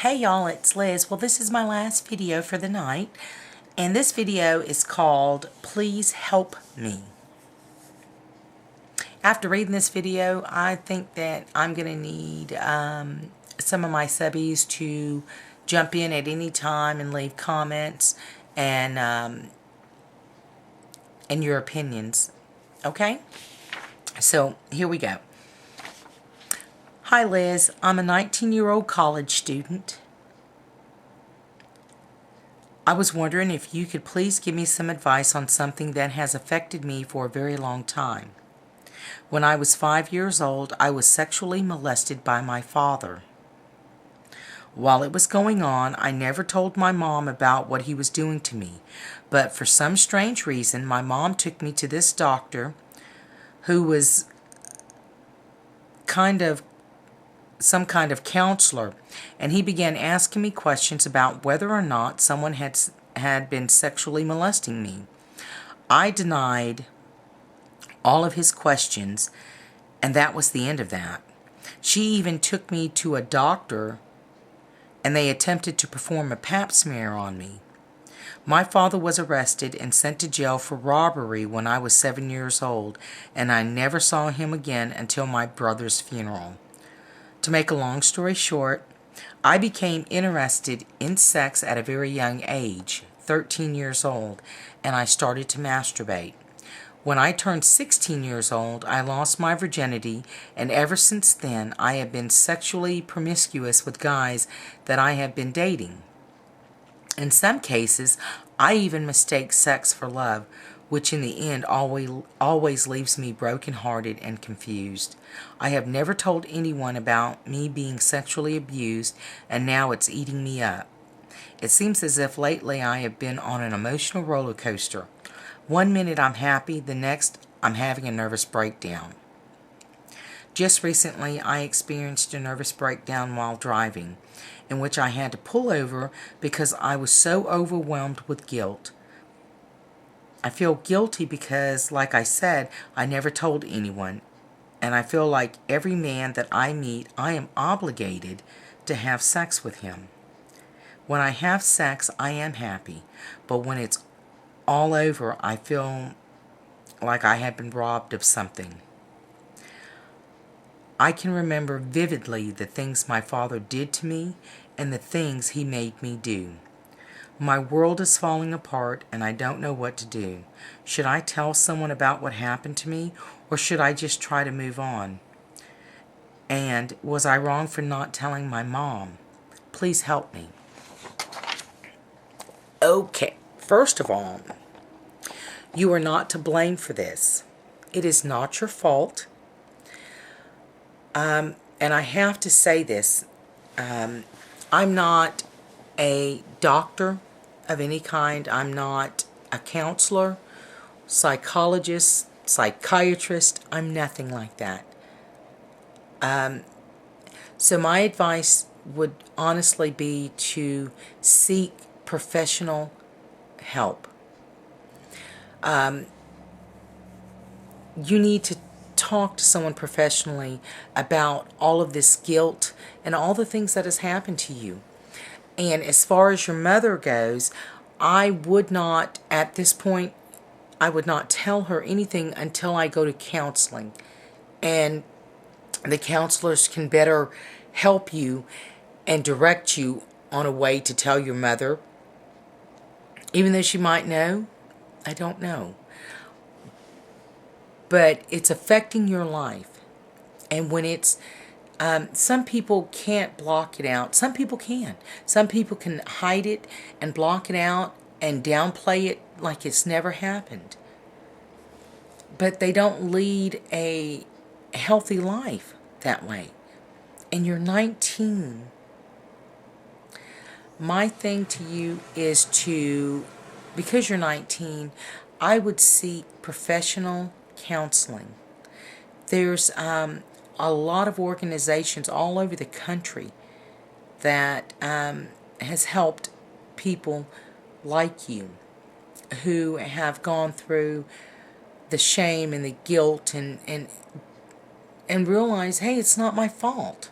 Hey y'all, it's Liz. Well, this is my last video for the night, and this video is called Please Help Me. After reading this video, I think that I'm going to need some of my subbies to jump in at any time and leave comments and your opinions. Okay? So, here we go. Hi Liz, I'm a 19-year-old college student. I was wondering if you could please give me some advice on something that has affected me for a very long time. When I was 5 years old, I was sexually molested by my father. While it was going on, I never told my mom about what he was doing to me, but for some strange reason, my mom took me to this doctor who was some kind of counselor, and he began asking me questions about whether or not someone had been sexually molesting me. I denied all of his questions, and that was the end of that. She even took me to a doctor, and they attempted to perform a pap smear on me. My father was arrested and sent to jail for robbery when I was 7 years old, and I never saw him again until my brother's funeral. To make a long story short, I became interested in sex at a very young age, 13 years old, and I started to masturbate. When I turned 16 years old, I lost my virginity, and ever since then, I have been sexually promiscuous with guys that I have been dating. In some cases, I even mistake sex for love, which in the end always leaves me brokenhearted and confused. I have never told anyone about me being sexually abused, and now it's eating me up. It seems as if lately I have been on an emotional roller coaster. One minute I'm happy, the next I'm having a nervous breakdown. Just recently I experienced a nervous breakdown while driving, in which I had to pull over because I was so overwhelmed with guilt. I feel guilty because, like I said, I never told anyone, and I feel like every man that I meet, I am obligated to have sex with him. When I have sex, I am happy, but when it's all over, I feel like I have been robbed of something. I can remember vividly the things my father did to me and the things he made me do. My world is falling apart and I don't know what to do. Should I tell someone about what happened to me, or should I just try to move on? And was I wrong for not telling my mom? Please help me. Okay, first of all, you are not to blame for this. It is not your fault. And I have to say this. I'm not a doctor of any kind. I'm not a counselor, psychologist, psychiatrist. I'm nothing like that. So my advice would honestly be to seek professional help. You need to talk to someone professionally about all of this guilt and all the things that has happened to you. And as far as your mother goes, I would not, at this point, I would not tell her anything until I go to counseling. And the counselors can better help you and direct you on a way to tell your mother. Even though she might know, I don't know. But it's affecting your life. And when it's some people can't block it out. Some people can. Some people can hide it and block it out and downplay it like it's never happened. But they don't lead a healthy life that way. And you're 19. My thing to you is because you're 19, I would seek professional counseling. There's a lot of organizations all over the country that has helped people like you who have gone through the shame and the guilt and realize, hey, it's not my fault.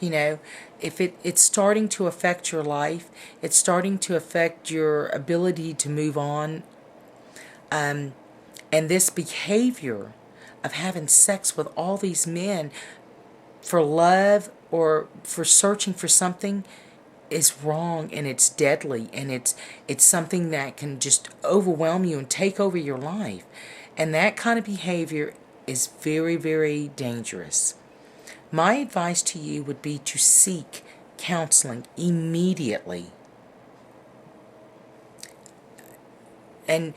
You know, if it's starting to affect your life, it's starting to affect your ability to move on, and this behavior of having sex with all these men for love or for searching for something is wrong, and it's deadly, and it's something that can just overwhelm you and take over your life. And that kind of behavior is very, very dangerous. My advice to you would be to seek counseling immediately. And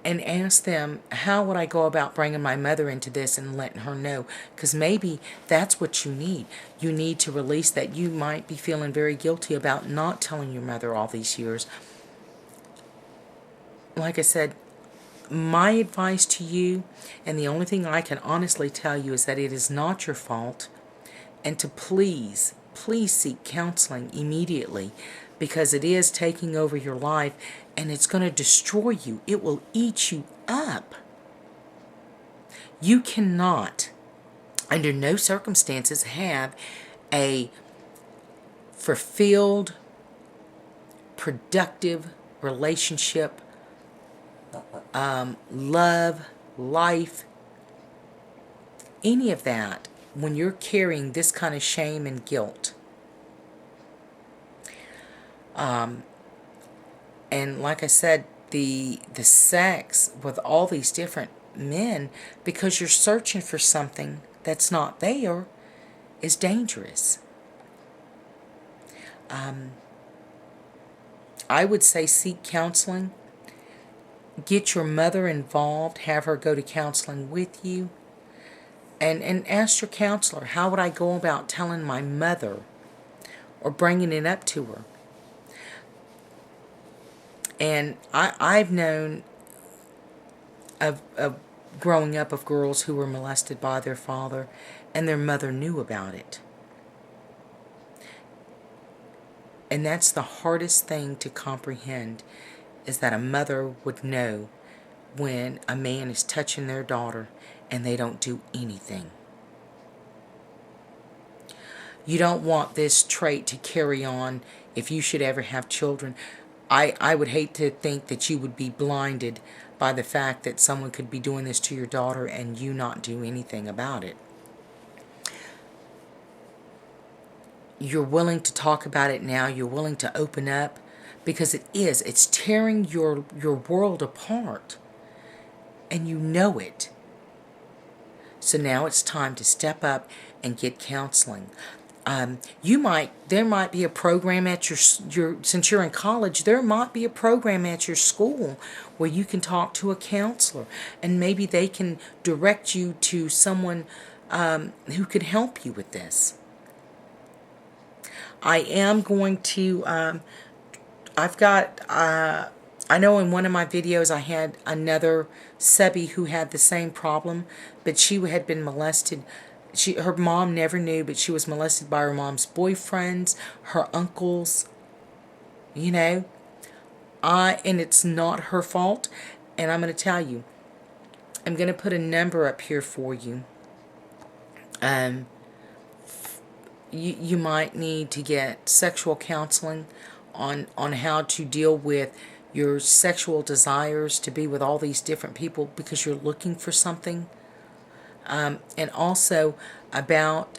ask them, how would I go about bringing my mother into this and letting her know? Because maybe that's what you need. You need to release that. You might be feeling very guilty about not telling your mother all these years. Like I said, my advice to you, and the only thing I can honestly tell you, is that it is not your fault, and to please seek counseling immediately, because it is taking over your life, and it's going to destroy you. It will eat you up. You cannot, under no circumstances, have a fulfilled, productive relationship, love, life, any of that, when you're carrying this kind of shame and guilt. And like I said, the sex with all these different men, because you're searching for something that's not there, is dangerous. I would say seek counseling. Get your mother involved. Have her go to counseling with you. And ask your counselor, how would I go about telling my mother or bringing it up to her? And I've known of growing up of girls who were molested by their father, and their mother knew about it. And that's the hardest thing to comprehend, is that a mother would know when a man is touching their daughter and they don't do anything. You don't want this trait to carry on if you should ever have children. I would hate to think that you would be blinded by the fact that someone could be doing this to your daughter and you not do anything about it. You're willing to talk about it now. You're willing to open up, because it's tearing your world apart, and you know it. So now it's time to step up and get counseling. There might be a program at your since you're in college, there might be a program at your school where you can talk to a counselor, and maybe they can direct you to someone who could help you with this. I am going to, I know in one of my videos I had another subby who had the same problem, but she had been molested. Her mom never knew, but she was molested by her mom's boyfriends, her uncles, and it's not her fault. And I'm going to tell you, I'm going to put a number up here for you. You might need to get sexual counseling on how to deal with your sexual desires to be with all these different people because you're looking for something. And also about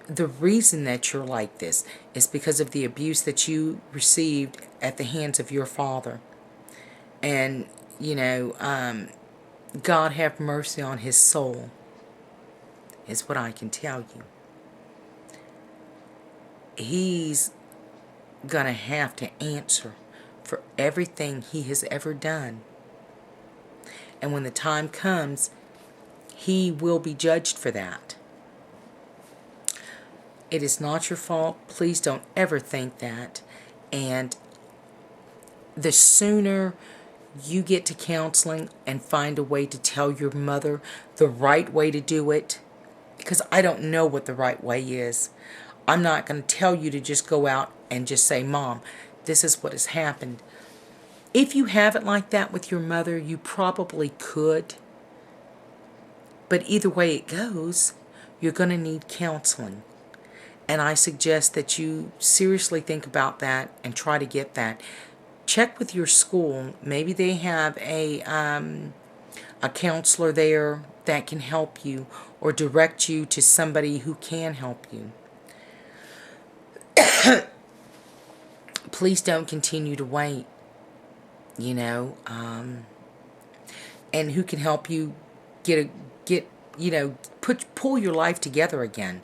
the reason that you're like this is because of the abuse that you received at the hands of your father. And, God have mercy on his soul, is what I can tell you. He's going to have to answer for everything he has ever done. And when the time comes, he will be judged for that. It is not your fault. Please don't ever think that. And the sooner you get to counseling and find a way to tell your mother the right way to do it, because I don't know what the right way is. I'm not going to tell you to just go out and just say, Mom, this is what has happened. If you have it like that with your mother, you probably could. But either way it goes, you're going to need counseling. And I suggest that you seriously think about that and try to get that. Check with your school. Maybe they have a counselor there that can help you or direct you to somebody who can help you. Please don't continue to wait, you know, and who can help you pull your life together again,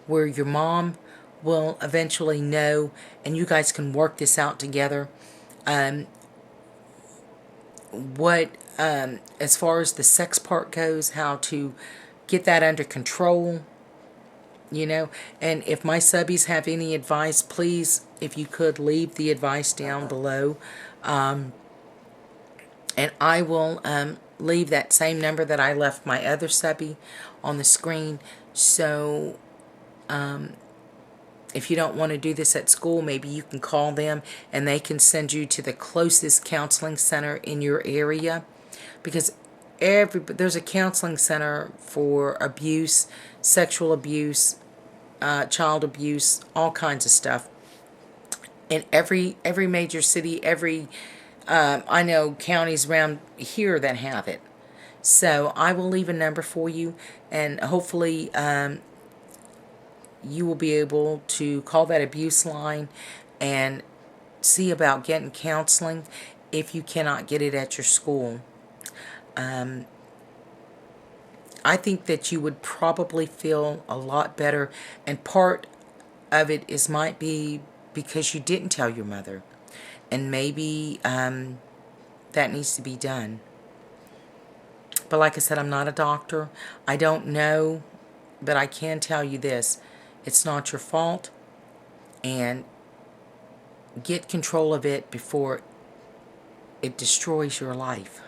where your mom will eventually know and you guys can work this out together. As far as the sex part goes, how to get that under control, you know. And if my subbies have any advice, please, if you could, leave the advice down below. And I will leave that same number that I left my other subby on the screen. So if you don't want to do this at school, maybe you can call them and they can send you to the closest counseling center in your area. Because there's a counseling center for abuse, sexual abuse, child abuse, all kinds of stuff. In every major city, I know counties around here that have it. So I will leave a number for you, and hopefully you will be able to call that abuse line and see about getting counseling if you cannot get it at your school. I think that you would probably feel a lot better, and part of it might be because you didn't tell your mother, and maybe that needs to be done. But like I said, I'm not a doctor. I don't know, but I can tell you this: it's not your fault, and get control of it before it destroys your life.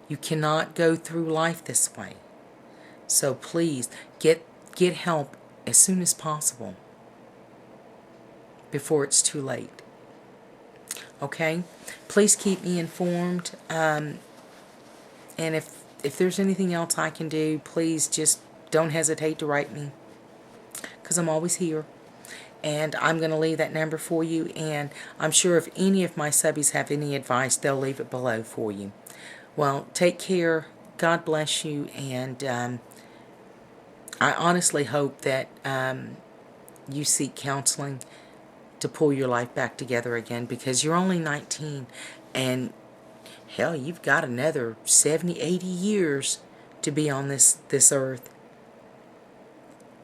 You cannot go through life this way. So please get help as soon as possible before it's too late. Okay? Please keep me informed. And if there's anything else I can do, please just don't hesitate to write me, because I'm always here. And I'm going to leave that number for you. And I'm sure if any of my subbies have any advice, they'll leave it below for you. Well, take care. God bless you. And I honestly hope that you seek counseling to pull your life back together again, because you're only 19. And hell, you've got another 70, 80 years to be on this earth.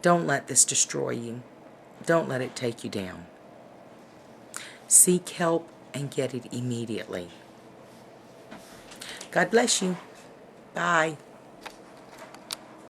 Don't let this destroy you. Don't let it take you down. Seek help and get it immediately. God bless you. Bye.